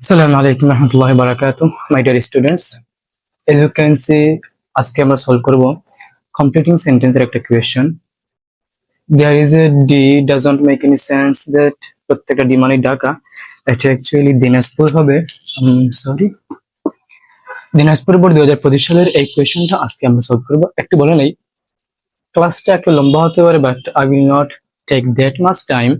Assalamu alaikum warahmatullahi wabarakatuh, my dear students. As you can see, আজকে আমরা solve করব completing sentence এর একটা question. There is a D doesn't make any sense that প্রত্যেকটা D মানে ঢাকা, এটা actually Dinajpur হবে। সরি, দিনাজপুর বোর্ড 2025 সালের এই কোয়েশ্চনটা আজকে আমরা সলভ করব। একটু বলে নেই, ক্লাসটা একটু লম্বা হতে পারে, but I will not take that much time.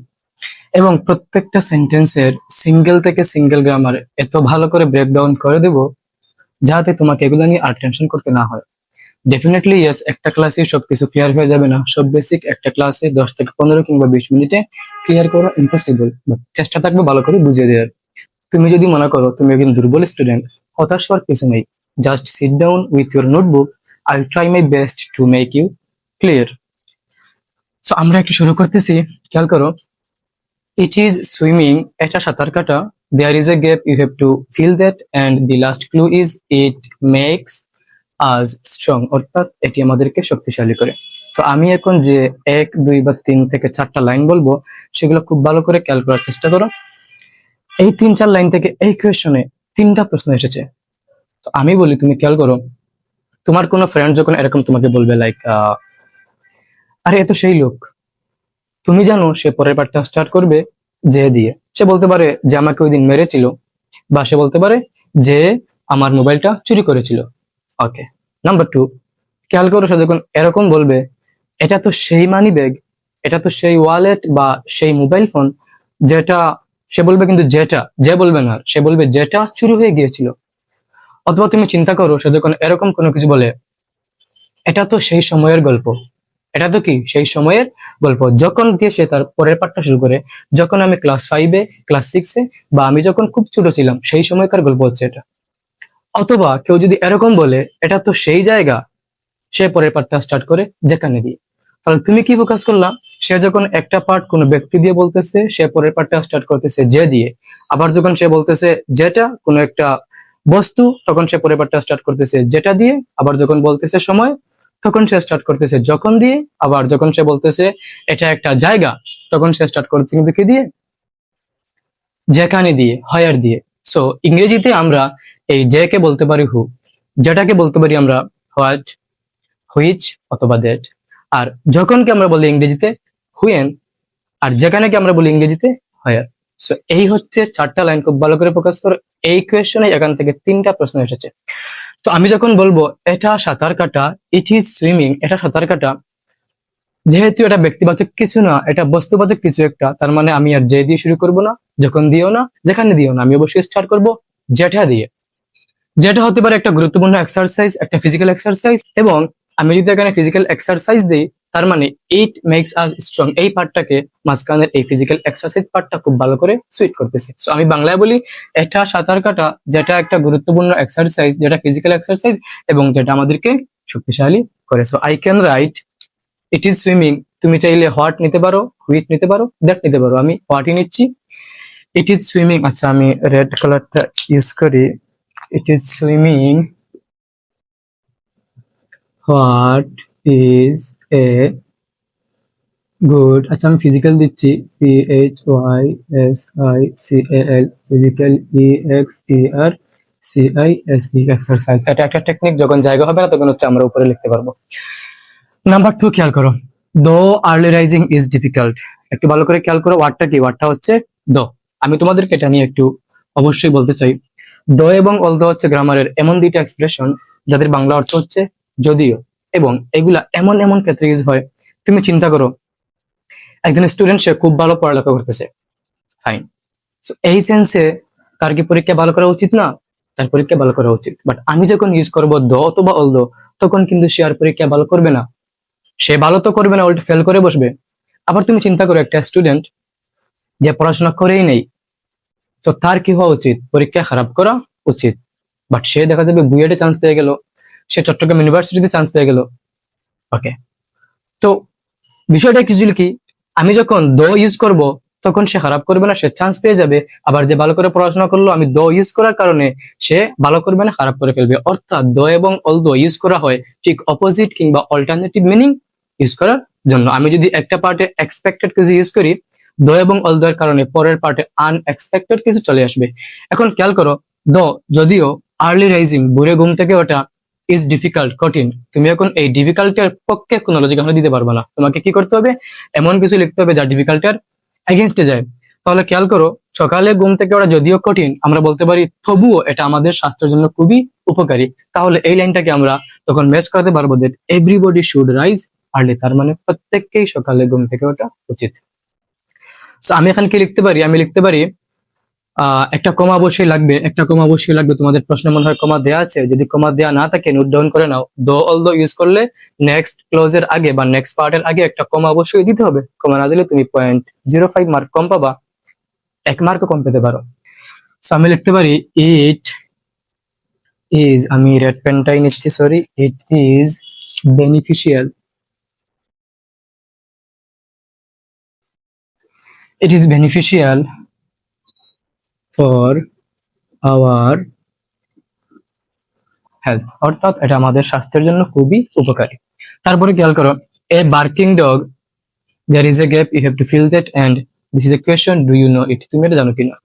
এবং প্রত্যেকটা সেন্টেন্সের সিঙ্গেল থেকে সিঙ্গেল গ্রামার এত ভালো করে ব্রেকডাউন করে দেব যাতে তোমাকে এগুলো নিয়ে আর টেনশন করতে না হয়। ডেফিনেটলি ইয়েস, একটা ক্লাসে সবকিছু ক্লিয়ার হয়ে যাবে না, সব বেসিক একটা ক্লাসে 10 থেকে 15 কিংবা 20 মিনিটে ক্লিয়ার করা ইম্পসিবল, চেষ্টা থাকবে ভালো করে বুঝিয়ে দেওয়ার। তুমি যদি মনে করো তুমি একজন দুর্বল স্টুডেন্ট, হতাশ হওয়ার কিছু নেই। Just sit down with your notebook, I will try my best to make you clear. So আমরা একটু শুরু করতেছি, খেয়াল করো। It is swimming, এটা সাঁতার কাটা। There is a gap, you have to fill that, and the last clue is it makes us strong, অর্থাৎ এটি আমাদেরকে শক্তিশালী করে। তো আমি এখন যে 1, 2 বা 3 থেকে 4টা লাইন বলবো, সেগুলো খুব ভালো করে খেয়াল করার চেষ্টা করো। এই 3-4 লাইন থেকে এই কোয়েশনে 3টা প্রশ্ন এসেছে। তো আমি বলি, তুমি খেয়াল করো, তোমার কোনো ফ্রেন্ড যখন এরকম তোমাকে বলবে লাইক আরে এ তো সেই লোক, তুমি জানো সে পরের পার্টটা স্টার্ট করবে যে দিয়ে। সে বলতে পারে যে আমাকে ওই দিন মেরেছিল, বা সে বলতে পারে যে আমার মোবাইলটা চুরি করেছিল। ওকে, নাম্বার 2, খেয়াল করো, সে যখন এরকম বলবে এটা তো সেই মানি ব্যাগ, এটা তো সেই ওয়ালেট বা সেই মোবাইল ফোন, যেটা সে বলবে, কিন্তু যেটা যে বলবে না, সে বলবে যেটা চুরি হয়ে গিয়েছিল। অথবা তুমি চিন্তা করো, সে যখন এরকম কোনো কিছু বলে এটা তো সেই সময়ের গল্প, এটা তো কি সেই সময়ের গল্প, যখন দিয়ে সে তার পরের পাঠটা শুরু করে, যখন আমি ক্লাস 5-এ, ক্লাস 6-এ, বা আমি যখন খুব ছোট ছিলাম সেই সময়কার গল্প হচ্ছে এটা। অথবা কেউ যদি এরকম বলে এটা তো সেই জায়গা, সে পরের পাঠটা স্টার্ট করে যেখানে দিয়ে। তাহলে তুমি কি ফোকাস করলা? সে যখন একটা পার্ট কোনো ব্যক্তি দিয়ে বলতেছে, সে পরের পার্টটা স্টার্ট করতেছে যে দিয়ে। আবার যখন সে বলতেছে যেটা কোনো একটা বস্তু, তখন সে পরের পার্টটা স্টার্ট করতেছে যেটা দিয়ে। আবার যখন বলতেছে সময়, তখন সে স্টার্ট করতেছে যখন দিয়ে। আবার যখন সে বলতেছে এটা একটা জায়গা, তখন সে স্টার্ট করছে কিন্তু কি দিয়ে? যেখানে দিয়ে, হয়ার দিয়ে। সো ইংরেজিতে আমরা এই যে কে বলতে পারি হু, যেটাকে বলতে পারি আমরা হোয়াট, হুইচ অথবা দ্যাট। আর যখনকে আমরা বলি ইংরেজিতে হুয়েন, আর যেখানেকে আমরা বলি ইংরেজিতে হয়ার। সো এই হচ্ছে 4টা লাইন, খুব ভালো করে ফোকাস করো। এই কোয়েশ্চনে এখান থেকে 3টা প্রশ্ন এসেছে। তো আমি যখন বলবো এটা সাঁতার কাটা, ইট ইজ সুইমিং, এটা সাঁতার কাটা, যেহেতু এটা ব্যক্তিবাচক কিছু না, এটা বস্তুবাচক কিছু একটা, তার মানে আমি আর যে দিয়ে শুরু করব না, যখন দিও না, যেখানে দিও না, আমি অবশ্যই স্টার্ট করব যেটা দিয়ে। যেটা হতে পারে একটা গুরুত্বপূর্ণ এক্সারসাইজ, একটা ফিজিক্যাল এক্সারসাইজ। এবং আমি যদি এখানে ফিজিক্যাল এক্সারসাইজ দিই, তার মানে ইট মেক্স আস স্ট্রং, এই পার্টটাকে, মাঝখানের এই ফিজিক্যাল এক্সারসাইজ পার্টটা খুব ভালো করে সুইট করতেছে। সো আমি বাংলায় বলি এটা সাঁতার কাটা, যেটা একটা গুরুত্বপূর্ণ এক্সারসাইজ, যেটা ফিজিক্যাল এক্সারসাইজ, এবং যেটা আমাদেরকে শক্তিশালী করে। So I can write it is swimming. তুমি চাইলে হোয়াট নিতে পারো, হুইচ নিতে পারো, দ্যাট নিতে পারো, আমি হোয়াটই নিচ্ছি। ইট ইজ সুইমিং, আচ্ছা আমি রেড কালারটা ইউজ করি। It is swimming what is a good, আচ্ছা আমি ফিজিক্যাল দিচ্ছি, PHYSICAL, ফিজিক্যাল, EXERCISE, এক্সারসাইজ। এটা একটা টেকনিক, যখন জায়গা হবে না তখন হচ্ছে আমরা উপরে লিখতে পারবো। নাম্বার 2, খেয়াল করো, দো আর্লি রাইজিং ইজ ডিফিকাল্ট। একটু ভালো করে খেয়াল করো, ওয়ার্ডটা কি? ওয়ার্ডটা হচ্ছে দো। আমি তোমাদেরকে এটা নিয়ে একটু অবশ্যই বলতে চাই। দো এবং অলদো হচ্ছে গ্রামারের এমন দুইটা এক্সপ্রেশন যাদের বাংলা অর্থ হচ্ছে যদিও, এবং এগুলা এমন এমন ক্ষেত্রে ইউজ হয়। তুমি চিন্তা করো, একজন স্টুডেন্ট, সে খুব ভালো পড়ালেখা করতেছে, ফাইন। এই সেন্সে তার কি পরীক্ষা ভালো করা উচিত না? তার পরীক্ষা ভালো করা উচিত। বাট আমি যখন ইউজ করবো দো অথবা অলদো, তখন কিন্তু সে আর পরীক্ষা ভালো করবে না, সে ভালো তো করবে না, উল্টে ফেল করে বসবে। আবার তুমি চিন্তা করো, একটা স্টুডেন্ট যে পড়াশোনা করেই নেই, তো তার কি হওয়া উচিত? পরীক্ষা খারাপ করা উচিত। বাট সে দেখা যাবে বুয়েটে চান্স পেয়ে গেল, সে চট্টগ্রাম ইউনিভার্সিটিতে চান্স পেয়ে গেল। ওকে, তো বিষয়টা অ্যাকচুয়ালি কি, আমি যখন দো ইউজ করব, তখন সে খারাপ করবে না, সে চান্স পেয়ে যাবে। আবার যে ভালো করে পড়াশোনা করলো, আমি দো ইউজ করার কারণে সে ভালো করবে না, খারাপ করে ফেলবে। অর্থাৎ দো এবং অলদো ইউজ করা হয় ঠিক অপোজিট কিংবা অল্টারনেটিভ মিনিং ইউজ করার জন্য। আমি যদি একটা পার্টে এক্সপেক্টেড কিছু ইউজ করি, দো এবং অলদো এর কারণে পরের পার্টে আনএক্সপেক্টেড কিছু চলে আসবে। এখন খেয়াল করো, দো যদিও আর্লি রাইজিং ভোরে ঘুম থেকে ওঠা ইজ ডিফিকাল্ট কঠিন, তুমি এখন এই ডিফিকাল্টের পক্ষে কোনো লজিক আমরা দিতে পারবে না। তোমাকে কি করতে হবে, এমন কিছু লিখতে হবে যা ডিফিকাল্টের এগেনস্টে যায়। তাহলে খেয়াল করো, সকালে ঘুম থেকে ওঠা যদিও কঠিন, আমরা বলতে পারি তবুও এটা আমাদের স্বাস্থ্যের জন্য খুবই উপকারী। তাহলে এই লাইনটাকে আমরা তখন ম্যাচ করাতে পারবো that everybody should rise early, তার মানে প্রত্যেককেই সকালে ঘুম থেকে ওঠা উচিত। So, আমি এখানে কি লিখতে পারি, আমি লিখতে পারি একটা কমা অবশ্যই লাগবে, একটা কমা অবশ্যই লাগবে। তোমাদের প্রশ্ন মনে হয় কমা দেওয়া আছে, যদি কমা দেওয়া না থাকে নোট ডাউন করে নাও। দো অলদো ইউজ করলে নেক্সট ক্লোজের আগে বা নেক্সট পার্টের আগে একটা কমা অবশ্যই দিতে হবে। কমা না দিলে তুমি 0.05 মার্ক কম পাবা, 1 মার্কও কম পেতে পারো। So, আমি লিখতে পারি ইট ইজ, আমি রেড পেনটাই নিচ্ছি, sorry, it is beneficial, it is beneficial for our health, অর্থাৎ এটা আমাদের স্বাস্থ্যের জন্য খুবই উপকারী। তারপরে খেয়াল করো, a barking dog, there is a gap, you have to fill that, and this is a question, do you know it, তুমি এটা জানো কিনা।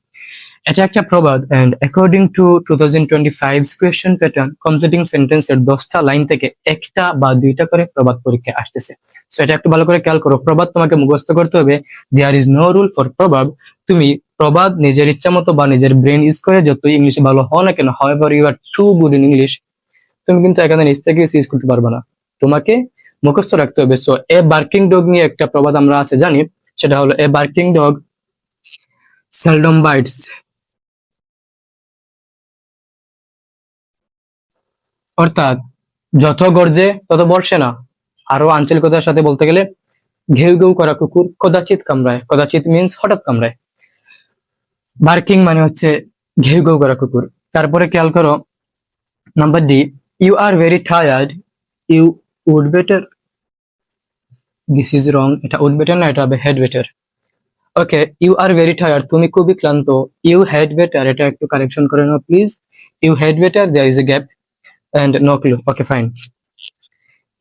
এটা একটা প্রবাদ, and according to 2025's question pattern, completing sentence এর 10টা লাইন থেকে একটা বা দুইটা করে প্রবাদ পরীক্ষা আসতেছে। সো এটা একটু ভালো করে খেয়াল করো, প্রবাদ তোমাকে মুখস্থ করতে হবে। There is no rule for প্রবাদ, তুমি প্রবাদ নিজের ইচ্ছা মতো বা নিজের ব্রেন ইউজ করে যতই ইংলিশে ভালো হও না কেন, however you are too good in English, তুমি কিন্তু এখানে নিজ থেকে ইউজ করতে পারবে না, তোমাকে মুখস্থ রাখতে হবে। সো এ বার্কিং ডগ নিয়ে একটা প্রবাদ আমরা আছে জানি, সেটা হলো a barking dog seldom bites, অর্থাৎ যত গর্জে তত বর্ষে না। আরো আঞ্চলিকতার সাথে বলতে গেলে, ঘেউ ঘেউ করা কুকুর কদাচিৎ কামড়ায়, কদাচিৎ মিন্স হঠাৎ কামড়ায়, বার্কিং মানে হচ্ছে ঘেউ ঘেউ করা কুকুর। তারপরে খেয়াল করো number D, you are very tired, you would better, this is wrong, এটা উড বেটার না, এটা হবে had better. Okay, you are very tired, তুমি খুবই ক্লান্ত, ইউ হেড বেটার, এটা একটু কারেকশন করে নাও please, you had better, there is a gap and no clue. Okay fine,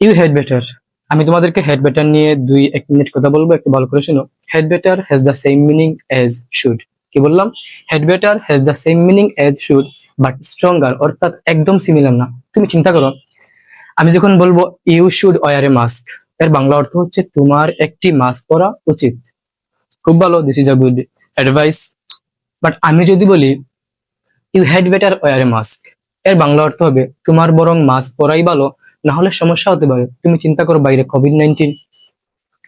you had better, আমি তোমাদেরকে হেড বেটার নিয়ে 1 মিনিট কথা বলবো, একটু ভালো করে শোনো। Had better has the same meaning as should, কি বললাম, had better has the same meaning as should but stronger, অর্থাৎ একদম সিমিলার না। তুমি চিন্তা করো, আমি যখন বলবো you should wear a mask, এর বাংলা অর্থ হচ্ছে তোমার একটি মাস্ক পরা উচিত, খুব ভালো, this is a good advice. But আমি যদি বলি you had better wear a mask, এর বাংলা অর্থ হবে তোমার বরং মাস্ক পরাই ভালো, না হলে সমস্যা হতে পারে। তুমি চিন্তা করো বাইরে কোভিড-19,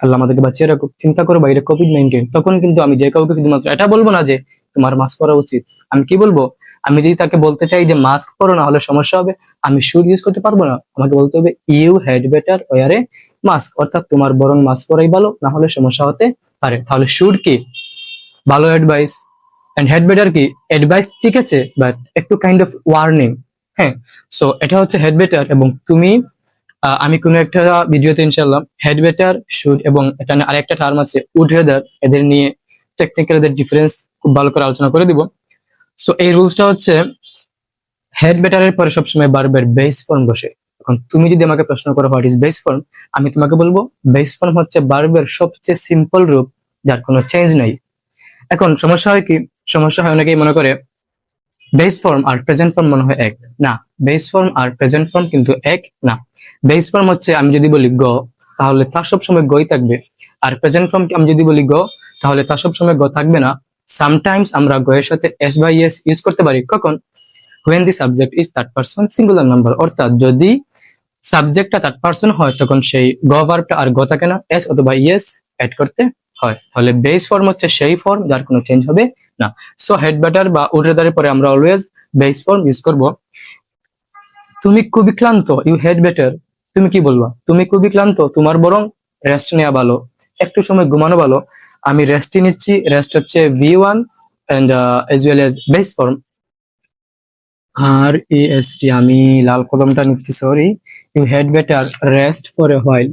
আল্লাহ আমাদেরকে বাঁচিয়ে রাখুক, চিন্তা করো বাইরে কোভিড-19, তখন কিন্তু আমি যে কাউকে শুধুমাত্র এটা বলবো না যে তোমার মাস্ক পরা উচিত, আমি কি বলবো, আমি যদি তাকে বলতে চাই যে মাস্ক পরো না হলে সমস্যা হবে, আমি শুড ইউজ করতে পারবো না, আমাকে বলতে হবে you had better wear a mask, অর্থাৎ তোমার বরং মাস্ক পরাই ভালো, না হলে সমস্যা হতে পারে। তাহলে শুড কি, ভালো অ্যাডভাইস, এন্ড হেড বেটার কি, অ্যাডভাইস ঠিক আছে বাট একটু কাইন্ড অফ ওয়ার্নিং। হ্যাঁ, সো এটা হচ্ছে হেড বেটার। এবং তুমি আমি কোনো একটা ভিডিওতে ইনশাল্লাহ হেড বেটার, শুড এবং এটা আরেকটা টার্ম আছে উড রেদার, এদের নিয়ে টেকনিক্যাল এদের ডিফারেন্স খুব ভালো করে আলোচনা করে দিব। সো এই রুলসটা হচ্ছে হেড বেটারের পরে সবসময় বারবার বেস ফর্ম বসে। এখন তুমি যদি আমাকে প্রশ্ন করো হোয়াট ইজ বেস ফর্ম, আমি তোমাকে বলবো বেস ফর্ম হচ্ছে বারবার সবচেয়ে সিম্পল রূপ যার কোনো চেঞ্জ নাই। এখন সমস্যা হয় কি, সমস্যা হয় অনেকেই মনে করে বেস ফর্ম আর প্রেজেন্ট ফর্ম মনে হয় এক, না, বেস ফর্ম আর প্রেজেন্ট ফর্ম কিন্তু এক না। বেস ফর্ম হচ্ছে আমি যদি বলি গ, তাহলে তার সবসময় গই থাকবে, আর প্রেজেন্ট ফর্ম আমি যদি বলি গ, তাহলে তার সবসময় গ থাকবে না। সামটাইমস আমরা গ এর সাথে এস বাই এস ইউজ করতে পারি, কখন, when the subject is third person singular number, অর্থাৎ যদি সাবজেক্টটা থার্ড পারসন হয় তখন সেই গ ভার্বটা আর গ থাকে না, এস অথবা ইএস অ্যাড করতে হয়। তাহলে বেস ফর্ম হচ্ছে সেই ফর্ম যার কোনো চেঞ্জ হবে না। সো হেড বেটার বা উড রেদারের পরে আমরা অলওয়েজ বেস ফর্ম ইউজ করব। তুমি খুবই ক্লান্ত, ইউ হেড বেটার, তুমি কি বলবা, তুমি খুবই ক্লান্ত, তোমার বরং রেস্ট নেওয়া ভালো, একটু সময় ঘুমানো ভালো। আমি রেস্টই নিচ্ছি, রেস্ট হচ্ছে V1 and as well as base form REST, আমি লাল কলমটা নিচ্ছি, sorry, you had better rest for a while,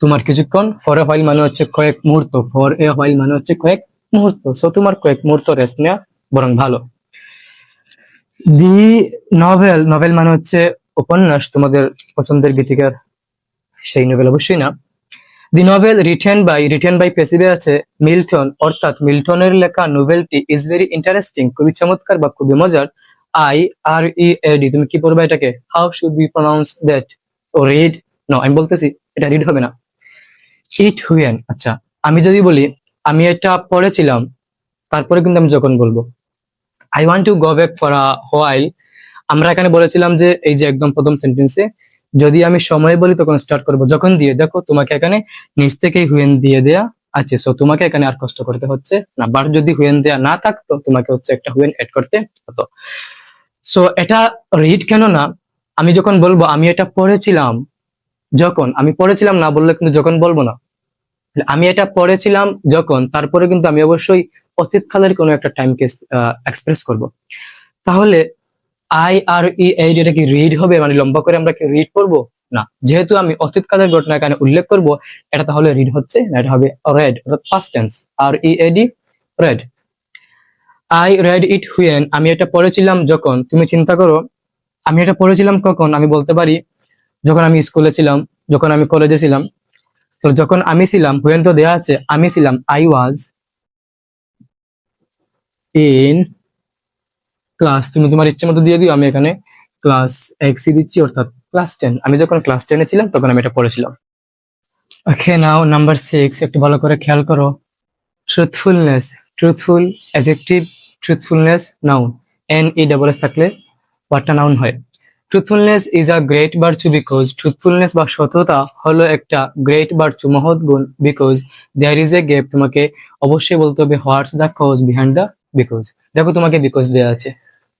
তোমার কিছুক্ষণ, ফর এ হোয়াইল মানে হচ্ছে কয়েক মুহূর্ত, ফর এ হোয়াইল মানে হচ্ছে কয়েক মুহূর্ত, সো তোমার কয়েক মুহূর্ত রেস্ট নেওয়া বরং ভালো। দি নভেল, নভেল মানে হচ্ছে উপন্যাস, তোমাদের পছন্দের গীতিকার সেই নভেল অবশ্যই না। দি নোভেল রিটেন বাই প্যাসিভে আছে মিল্টন, অর্থাৎ মিল্টনের লেখা নোভেলটি ইজ ভেরি ইন্টারেস্টিং, খুবই চমৎকার বা খুবই মজার। IREAD, তুমি কি পড়বে এটাকে? How should be pronounce that? Oh read? No, আমি বলতেছি এটা রিড হবে না, ইট হুয়েন। আচ্ছা, আমি যদি বলি আমি এটা পড়েছিলাম, তারপরে কিন্তু আমি যখন বলবো I want to go back for a while, আমরা এখানে বলেছিলাম যে এই যে একদম প্রথম সেন্টেন্সে যদি আমি সময় বলি তখন স্টার্ট করবো যখন দিয়ে। দেখো তোমাকে এখানে নিচ থেকেই হুয়েন দিয়ে দেয়া আছে, সো তোমাকে এখানে আর কষ্ট করতে হচ্ছে না। বাট যদি হুয়েন দেয়া না থাকতো তোমাকে হচ্ছে একটা হুয়েন এড করতে হতো। সো এটা রিড কেন না, আমি যখন বলবো আমি এটা পড়েছিলাম, যখন আমি পড়েছিলাম না বললে কিন্তু যখন বলবো না, আমি এটা পড়েছিলাম যখন, তারপরে কিন্তু আমি অবশ্যই অতীত কালের কোনো একটা টাইমকে এক্সপ্রেস করব। তাহলে IREAD এটা কি রিড হবে, মানে লম্বা করে আমরা কি রিড করবো? না, যেহেতু আমি অতীত কালের ঘটনা এখানে উল্লেখ করব, এটা তাহলে রিড হচ্ছে না, এটা হবে রেড, অর্থাৎ past tense. READ, red. I red it when, আমি এটা পড়েছিলাম যখন। তুমি চিন্তা করো আমি এটা পড়েছিলাম কখন, আমি বলতে পারি যখন আমি স্কুলে ছিলাম, যখন আমি কলেজে ছিলাম। তো যখন আমি ছিলাম, হুয়েন তো দেয়া আছে, আমি ছিলাম, আই ওয়াজ ইন ক্লাস, তুমি তোমার ইচ্ছে মতো দিয়ে দিও, আমি এখানে ক্লাস এক্সি দিচ্ছি, অর্থাৎ ক্লাস 10। আমি যখন ক্লাস 10-এ ছিলাম তখন আমি এটা পড়েছিলাম। ওকে, নাও নাম্বার 6, একটু ভালো করে খেয়াল করো। Truthfulness, truthful adjective, truthfulness noun. NE থাকলে ওয়ার্ডটা নাউন হয়। Truthfulness is a great virtue because, truthfulness বা সততা হলো একটা গ্রেট ভার্চু, মহৎ গুণ। Because there is a gap, তোমাকে অবশ্যই বলতে হবে what's the cause behind the because. দেখো তোমাকে বিকজ দেওয়া আছে,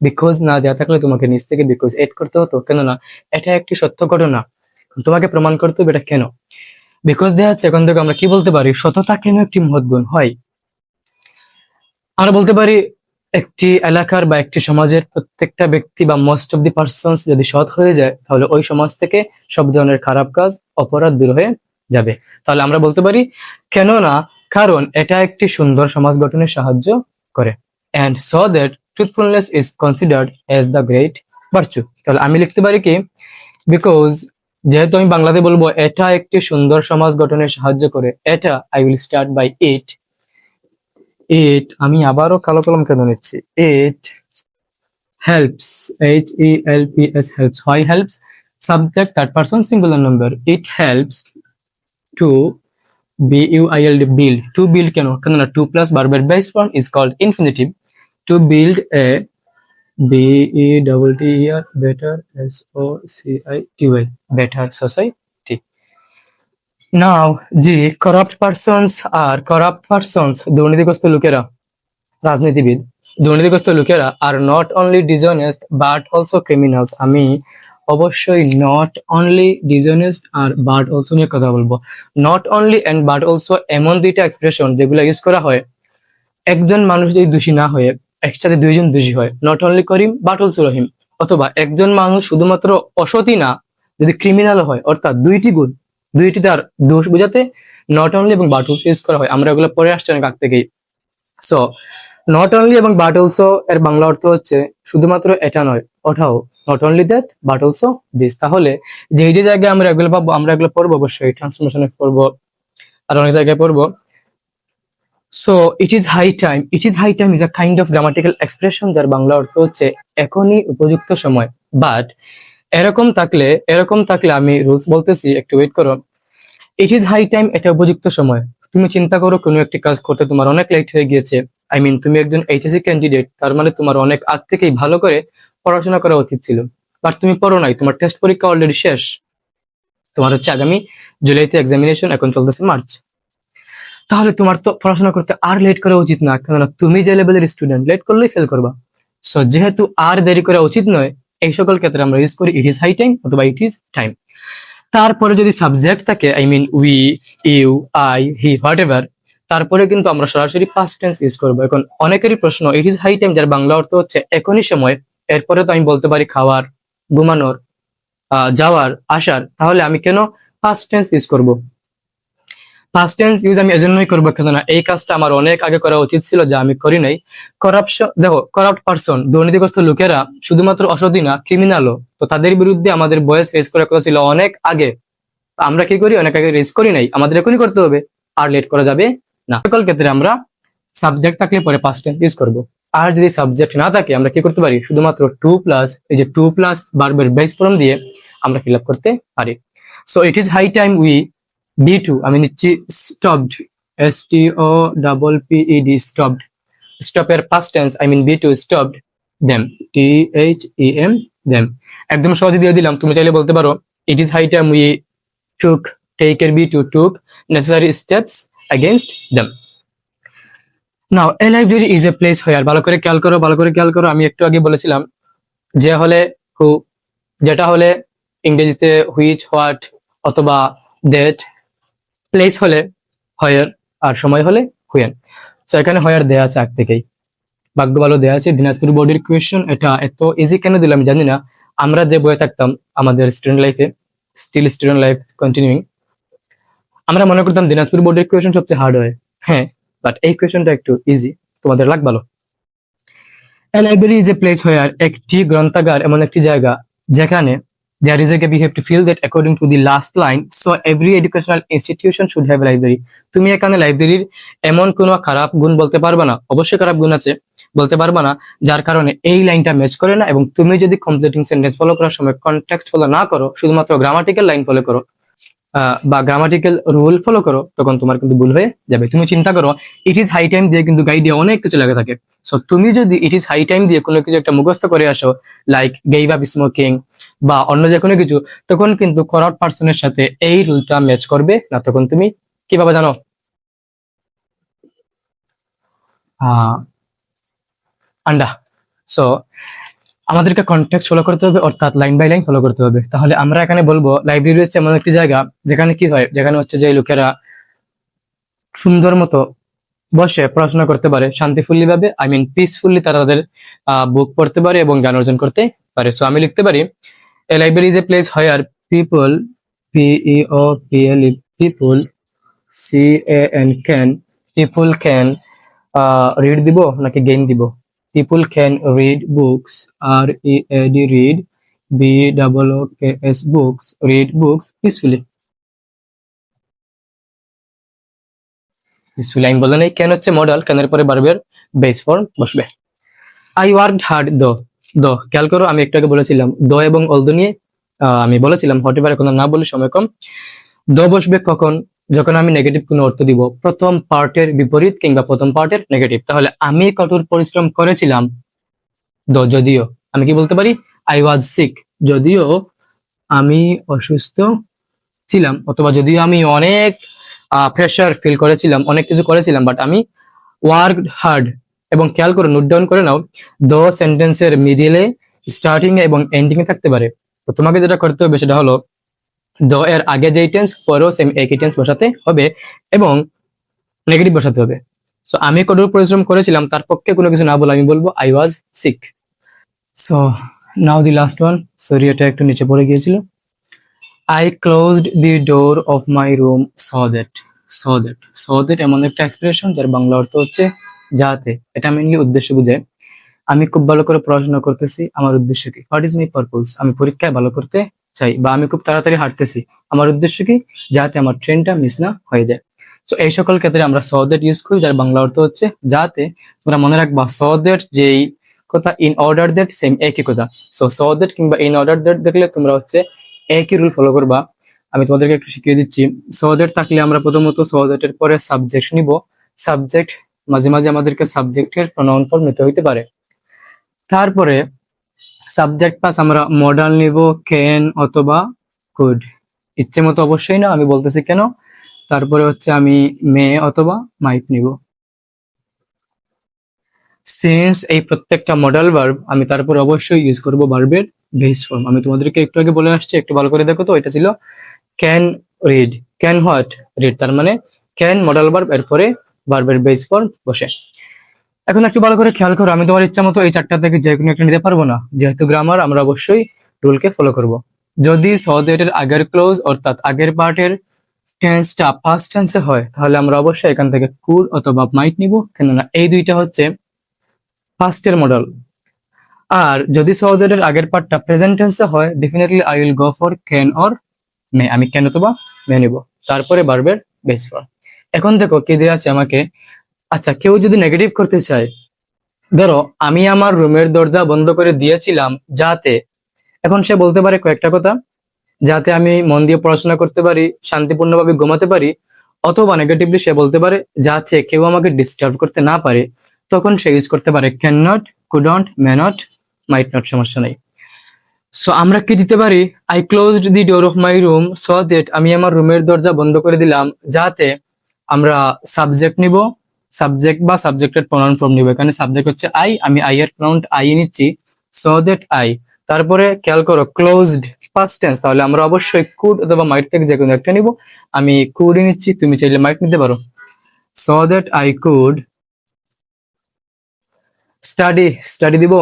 বিকজ না দেওয়া থাকলে তোমাকে নিচ থেকে বিকজ এড করতে হতো, কেননা এটা একটি সত্য ঘটনা, তোমাকে প্রমাণ করতে হবে এটা কেন। বিকজ দেওয়া আছে, এখন থেকে আমরা কি বলতে পারি, সততা কেন একটি মহৎ গুণ হয়। আমরা বলতে পারি একটি এলাকার বা একটি সমাজের প্রত্যেকটা ব্যক্তি বা মোস্ট অফ দি পার্সনস যদি সৎ হয়ে যায়, তাহলে ওই সমাজ থেকে সব ধরনের খারাপ কাজ, অপরাধ দূর হয়ে যাবে। তাহলে আমরা বলতে পারি কেন না, কারণ এটা একটি সুন্দর সমাজ গঠনে সাহায্য করে। And so that truthfulness is considered as the great virtue. তাহলে আমি লিখতে পারি কি, বিকজ, যেহেতু আমি বাংলাতে বলবো এটা একটি সুন্দর সমাজ গঠনে সাহায্য করে, এটা আই উইল স্টার্ট বাই ইট। ইট, আমি আবারও কালো কলম কেন নিচ্ছি, ইট helps, HELPS, helps. Why helps? Subject third person singular number, it helps to build, to build কেন, কেননা টু প্লাস ভার্বের base form is called infinitive. To build a BETTER, better, SOCITY, better society. Now the corrupt persons are, corrupt persons দুর্নীতিগ্রস্ত লোকেরা, রাজনীতিবিদ, দুর্নীতিগ্রস্ত লোকেরা are not only dishonest but also criminals. আমি অবশ্যই not only dishonest are but also নিয়ে কথা বলবো। Not only and but also এমন দুইটা এক্সপ্রেশন যেগুলো ইউজ করা হয় একজন মানুষ যদি দোষী না হয়ে একসাথে দুইজন দোষী হয়, not only Karim but also Rahim. অথবা একজন মানুষ শুধুমাত্র অসতই না, যদি ক্রিমিনাল হয়, অর্থাৎ দুইটি গুণ, দুইটি তার দোষ বোঝাতে নট অনলি এবং বাট অলসো ইউজ করা হয়। আমরা এগুলো পরে আসছি অনেক আগ থেকেই। সো নট অনলি এবং বাট অলসো এর বাংলা অর্থ হচ্ছে শুধুমাত্র এটা নয় ওটাও, not only that but also this. তাহলে যে যে জায়গায় আমরা এগুলো পাবো, আমরা এগুলো পড়বো অবশ্যই, ট্রান্সফরমেশনে পড়বো আর অনেক জায়গায় পড়বো। So it is high time, it is high time is a kind of grammatical expression যার বাংলা অর্থ হচ্ছে এখনই উপযুক্ত সময়। বাট এরকম থাকলে আমি রুলস বলতেছি, একটু ওয়েট করো। ইট ইজ হাই টাইম, এটা উপযুক্ত সময়। তুমি চিন্তা করো কোনো একটি কাজ করতে তোমার অনেক লেট হয়ে গিয়েছে, আই মিন তুমি একজন HSC ক্যান্ডিডেট, তার মানে তোমার অনেক আগ থেকেই ভালো করে পড়াশোনা করা উচিত ছিল, বাট তুমি পড়ো নাই, তোমার টেস্ট পরীক্ষা অলরেডি শেষ, তোমার হচ্ছে আগামী জুলাইতে এক্সামিনেশন, এখন চলতেছে মার্চ। তাহলে তোমার তো পড়াশোনা করতে আর লেট করা উচিত না, কেননা তুমি যে লেভেলের স্টুডেন্ট, লেট করলেই ফেল করবা। সো যেহেতু আর দেরি করা উচিত নয়, এই সকল ক্ষেত্রে আমরা ইউজ করি ইট ইজ হাই টাইম অথবা ইট ইজ টাইম। তারপরে যদি সাবজেক্ট থাকে, I mean we, you, I, he, whatever, তারপরে কিন্তু আমরা সরাসরি পাস্ট টেন্স ইউজ করবো। এখন অনেকেরই প্রশ্ন, ইট ইজ হাই টাইম যার বাংলা অর্থ হচ্ছে এখনই সময়, এরপরে তো আমি বলতে পারি খাওয়ার, ঘুমানোর, যাওয়ার, আসার, তাহলে আমি কেন পাস্ট টেন্স ইউজ করব? পাস্ট টেন্স ইউজ আমি এজন্যই করবো কেননা এই কাজটা আমার অনেক আগে করা উচিত ছিল, যা আমি করি নাই। করাপশন, দেখো করাপ্ট পারসন, দুর্নীতিগ্রস্ত লোকেরা শুধুমাত্র অসতই না, ক্রিমিনালও, তো তাদের বিরুদ্ধে আমাদের ভয়েস রেজ করার কথা ছিল অনেক আগে। আমরা কি করি, অনেক আগে রেজ করি নাই, আমাদের এখনই করতে হবে, আর লেট করা যাবে না। সকল ক্ষেত্রে আমরা সাবজেক্ট থাকলে পরে পাস্ট টেন্স ইউজ করব। আর যদি সাবজেক্ট না থাকে আমরা কি করতে পারি, শুধুমাত্র টু প্লাস এই যে টু প্লাস ভার্বের বেস ফর্ম দিয়ে আমরা ফিল আপ করতে পারি। So it is high time we V two, আমি নিচ্ছি স্টপড, STOPPED, স্টপড। স্টপের past tense I mean V two, stopped them, THEM them. একদম সহজে দিয়ে দিলাম, তুমি চাইলে বলতে পারো it is high time we took, take এর V two took necessary steps against them. Now a library is a place where, ভালো করে খেয়াল করো, ভালো করে খেয়াল করো, আমি একটু আগে বলেছিলাম যে হলে হু, যেটা হলে ইংরেজিতে হুইচ, হোয়াট অথবা দ্যাট, প্লেস হলে হয়ার, আর সময় হলে হুয়েন। সো এখানে হয়ার দেয়া আছে আগ থেকেই, ভাগ্য ভালো দেয়া আছে। দিনাজপুর বোর্ডের কোয়েশ্চেন, এটা এত ইজি কেন দিলাম আমি জানি না। আমরা যে বইয়ে থাকতাম আমাদের স্টুডেন্ট লাইফে, স্টিল স্টুডেন্ট লাইফ কন্টিনিউইং, আমরা মনে করতাম দিনাজপুর বোর্ডের কোয়েশ্চেন সবচেয়ে হার্ড হয়। হ্যাঁ, বাট এই কোয়েশ্চেনটা একটু ইজি, তোমাদের লাগ ভালো। A library is a place where, একটি গ্রন্থাগার এমন একটি জায়গা যেখানে there is a gap, we have to feel that according to the last line, so every educational institution should have a library. তুমি এখানে লাইব্রেরির এমন কোনো খারাপ গুণ বলতে পারবে না, অবশ্যই খারাপ গুণ আছে, বলতে পারবে না যার কারণে এই লাইনটা ম্যাচ করে না। এবং তুমি যদি কমপ্লিটিং সেন্টেন্স ফলো করার সময় কনটেক্সট ফলো না করো, শুধুমাত্র গ্রামাটিক্যাল লাইন ফলো করো বা গ্রামাটিক্যাল রুল ফলো করো, তখন তোমার কিন্তু ভুল হয়ে যাবে। তুমি চিন্তা করো, ইট ইজ হাই টাইম দিয়ে কিন্তু গাইডে অনেক কিছু লেগে থাকে। সো তুমি যদি ইট ইজ হাই টাইম দিয়ে কোনো কিছু একটা মুখস্থ করে আসো, লাইক গেইভ আপ স্মোকিং বা অন্য যে কোনো কিছু, তখন কিন্তু করাউট পার্সনের সাথে এই রুলটা ম্যাচ করবে না। তখন তুমি কিভাবে জানো, আন্ডা। সো আমাদেরকে কনটেক্সট ফলো করতে হবে, অর্থাৎ লাইন বাই লাইন ফলো করতে হবে। তাহলে আমরা এখানে বলবো লাইব্রেরি হচ্ছে এমন একটি জায়গা যেখানে কি হয়, যেখানে হচ্ছে যে লোকেরা সুন্দর মতো বসে পড়াশোনা করতে পারে শান্তিফুল্লি ভাবে, আই মিন পিসফুল্লি, তারা তাদের বুক পড়তে পারে এবং জ্ঞান অর্জন করতে পারে। সো আমি লিখতে পারি a library is a place where people, PEOPL, people, CAN, people can read দিব নাকি গেইন দিব, people can read books, READ read, BOOKS books, read books peacefully. Peacefully আমি বললাম, এই ক্যান হচ্ছে মডেল, ক্যানের পরে ভার্বের বেস ফর্ম বসবে। আই ওয়ার্কড হার্ড দো খেয়াল করো, আমি একটু আগে বলেছিলাম দো এবং অলদো নিয়ে আমি বলেছিলাম হতে পারে, এখন না বলে সময় কম। দো বসবে কখন, যখন আমি নেগেটিভ কোনো অর্থ দিব, প্রথম পার্টের বিপরীত কিংবা প্রথম পার্টের নেগেটিভ। তাহলে আমি কঠোর পরিশ্রম করেছিলাম, দো যদিও, আমি কি বলতে পারি, আই ওয়াজ সিক, যদিও আমি অসুস্থ ছিলাম, অথবা যদিও আমি অনেক প্রেশার ফিল করেছিলাম, অনেক কিছু করেছিলাম, বাট আমি ওয়ার্কড হার্ড। এবং খেয়াল করে নোট ডাউন করে নাও, দো সেন্টেন্সের মিডিলে, স্টার্টিং এ এবং এন্ডিং এ থাকতে পারে। তো তোমাকে যেটা করতে হবে সেটা হলো দো এর আগে যেই টেন্স, পরেও সেম একই টেন্স বসাতে হবে এবং নেগেটিভ বসাতে হবে। সো আমি কঠোর পরিশ্রম করেছিলাম, তার পক্ষে কোনো কিছু না বলে আমি বলবো I was sick. So now the last one, sorry এটা একটু নিচে পড়ে গিয়েছিল। I closed the door of my room so that এমন একটা এক্সপ্রেশন যার বাংলা অর্থ হচ্ছে যাতে। এটা মেইনলি উদ্দেশ্য বুঝে। আমি খুব ভালো করে পড়াশোনা করতেছি, আমার উদ্দেশ্য কি, হোয়াট ইজ মাই পারপোজ, আমি পরীক্ষায় ভালো করতে চাই, বা আমি খুব তাড়াতাড়ি হাঁটতেছি, আমার উদ্দেশ্য কি, যাতে আমার ট্রেনটা মিস না হয়ে যায়। সো এই সকল ক্ষেত্রে আমরা সো দ্যাট ইউজ করি, যার বাংলা অর্থ হচ্ছে যাতে। তোমরা মনে রাখবা সো দ্যাট যেই কথা, ইন অর্ডার দ্যাট সেম একই কথা। সো দ্যাট কিংবা ইন অর্ডার দ্যাট দেখলে তোমরা হচ্ছে একই রুল ফলো করবা। আমি তোমাদেরকে একটু শিখিয়ে দিচ্ছি। সো দ্যাট থাকলে আমরা প্রথমত সো দ্যাট এর পরে সাবজেক্ট নিব। সাবজেক্ট মাঝে মাঝে আমাদেরকে সাবজেক্টের প্রনাউন ফর্ম নিতে হইতে পারে। তারপরে সাবজেক্ট পাস আমরা মডাল নিব, ক্যান অথবা কুড, ইচ্ছে মতো অবশ্যই না, আমি বলতেছি কেন। তারপরে হচ্ছে আমি মে অথবা মাইট নিব। সিন্স এই প্রত্যেকটা মডাল ভার্ব আমি তারপরে অবশ্যই ইউজ করব ভার্বের বেস ফর্ম। আমি তোমাদেরকে একটু আগে বলে আসছি, একটু ভালো করে দেখো তো, এটা ছিল can read, can what read, তার মানে ক্যান মডাল ভার্ব, এরপরে ভার্বের বেস ফর্ম বসে। এখন একটু ভালো করে খেয়াল করো, আমি তোমার ইচ্ছা মতো এই চারটা থেকে যে কোনো একটা নিতে পারবো না, যেহেতু গ্রামার আমরা অবশ্যই রুলকে ফলো করব। যদি সো দ্যাট এর আগের ক্লোজ অর্থাৎ আগের পার্টের টেন্সটা পাস্ট টেন্সে হয়, তাহলে আমরা অবশ্যই এখান থেকে কুড অথবা মাইট নিব, কেননা এই দুইটা হচ্ছে পাস্টের মডেল। আর যদি সো দ্যাট এর আগের পার্টটা প্রেজেন্ট টেন্সে হয়, definitely I will go for can or may, আমি ক্যান অথবা মে নিব, তারপরে ভার্বের বেস ফর্ম। এখন দেখো কি দেওয়া আছে আমাকে। আচ্ছা, কেউ যদি নেগেটিভ করতে চায়, ধরো আমি আমার রুমের দরজা বন্ধ করে দিয়েছিলাম যাতে, এখন সে বলতে পারে কয়েকটা কথা, যাতে আমি মন দিয়ে পড়াশোনা করতে পারি, শান্তিপূর্ণভাবে ঘুমাতে পারি, অথবা নেগেটিভলি সে বলতে পারে যাতে কেউ আমাকে ডিস্টার্ব করতে না পারে, তখন সে ইউজ করতে পারে can not, couldn't, may not, might not, সমস্যা নাই। সো আমরা কি দিতে পারি, I closed the door of my room so that, আমি আমার রুমের দরজা বন্ধ করে দিলাম যাতে, আমরা সাবজেক্ট নিব, সাবজেক্ট বা সাবজেক্টের প্রনাউন ফর্ম নিব। এখানে সাবজেক্ট হচ্ছে আই, আমি আই এর প্রনাউন আই নিচ্ছি, সো দ্যাট আই। তারপরে খেয়াল করো ক্লোজড পাস্ট টেন্স, তাহলে আমরা অবশ্যই কুড অথবা মাইট থেকে যে কোনো একটা নিব। আমি কুডই নিচ্ছি, তুমি চাইলে মাইট নিতে পারো। So that I could study, study দিব,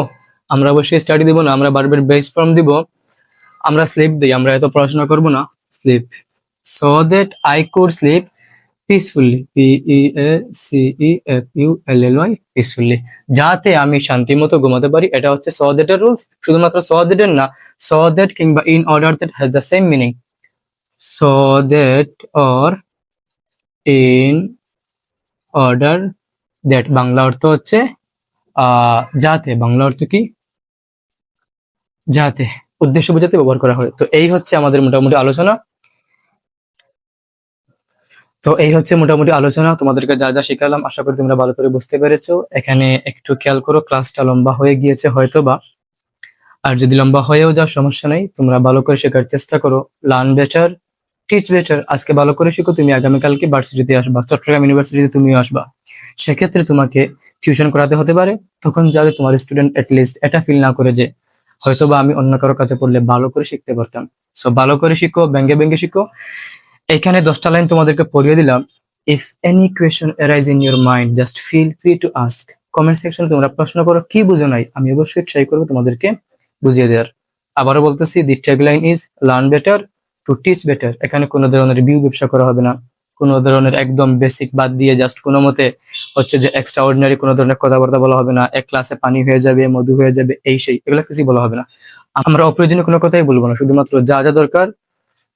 আমরা অবশ্যই স্টাডি দিব না, আমরা ভার্বের বেস ফর্ম দিব। আমরা স্লিপ দিই, আমরা এত পড়াশোনা করব না, sleep. So that I could sleep peacefully, PEACEFULLY, peacefully, যাতে আমি শান্তি মতো ঘুমাতে পারি। এটা হচ্ছে সো দ্যাট এর রুলস, শুধুমাত্র সো দ্যাট এর না, সো দ্যাট কিংবা in order that has the same meaning. So that or in order that, Bangla অর্থ হচ্ছে যাতে, বাংলা অর্থ কি, যাতে, উদ্দেশ্য বোঝাতে ব্যবহার করা হয়। তো এই হচ্ছে আমাদের মোটামুটি আলোচনা। তোমাদেরকে যা যা শেখালাম আশা করি তোমরা ভালো করে বুঝতে পেরেছো। এখানে একটু খেয়াল করো, ক্লাসটা লম্বা হয়ে গিয়েছে হয়তোবা, আর যদি লম্বা হয়েও যাও সমস্যা নেই, তোমরা ভালো করে শেখার চেষ্টা করো। Learn better, teach better. আজকে ভালো করে শিখো, তুমি আগামীকালকে ভার্সিটিতে আসবা, চট্টগ্রাম ইউনিভার্সিটিতে তুমিও আসবা। সেক্ষেত্রে তোমাকে টিউশন করাতে হতে পারে, তখন যাতে তোমার স্টুডেন্ট লিস্ট এটা ফিল না করে যে হয়তোবা আমি অন্য কারো কাছে পড়লে ভালো করে শিখতে পারতাম। সো ভালো করে শিখো, ব্যঙ্গে ব্যঙ্গে শিখো। এখানে 10টা লাইন তোমাদেরকে পড়িয়ে দিলাম। If any question arise in your mind just feel free to ask. Comment সেকশনে তোমরা প্রশ্ন করো, কি বুঝো নাই, আমি অবশ্যই ট্রাই করবো তোমাদেরকে বুঝিয়ে দেওয়ার। আবারও বলতেছি, the tagline is learn better to teach better. এখানে কোনো ধরনের বিউ ব্যবসা করা হবে না, কোনো ধরনের একদম বেসিক বাদ দিয়ে জাস্ট কোনো মতে হচ্ছে যে এক্সট্রা অর্ডিনারি কোনো ধরনের কথাবার্তা বলা হবে না, এক ক্লাসে পানি হয়ে যাবে, মধু হয়ে যাবে, এই সেই এগুলো কিছু বলা হবে না। আমরা অপ্রয়োজনীয় কোনো কথাই বলবো না, শুধুমাত্র যা যা দরকার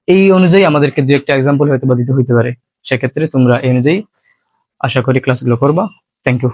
এই অনুযায়ী আমাদেরকে দু একটা এক্সাম্পল হয়তো বা দিতে হইতে পারে। সেক্ষেত্রে তোমরা এই অনুযায়ী আশা করি ক্লাসগুলো করবা। Thank you.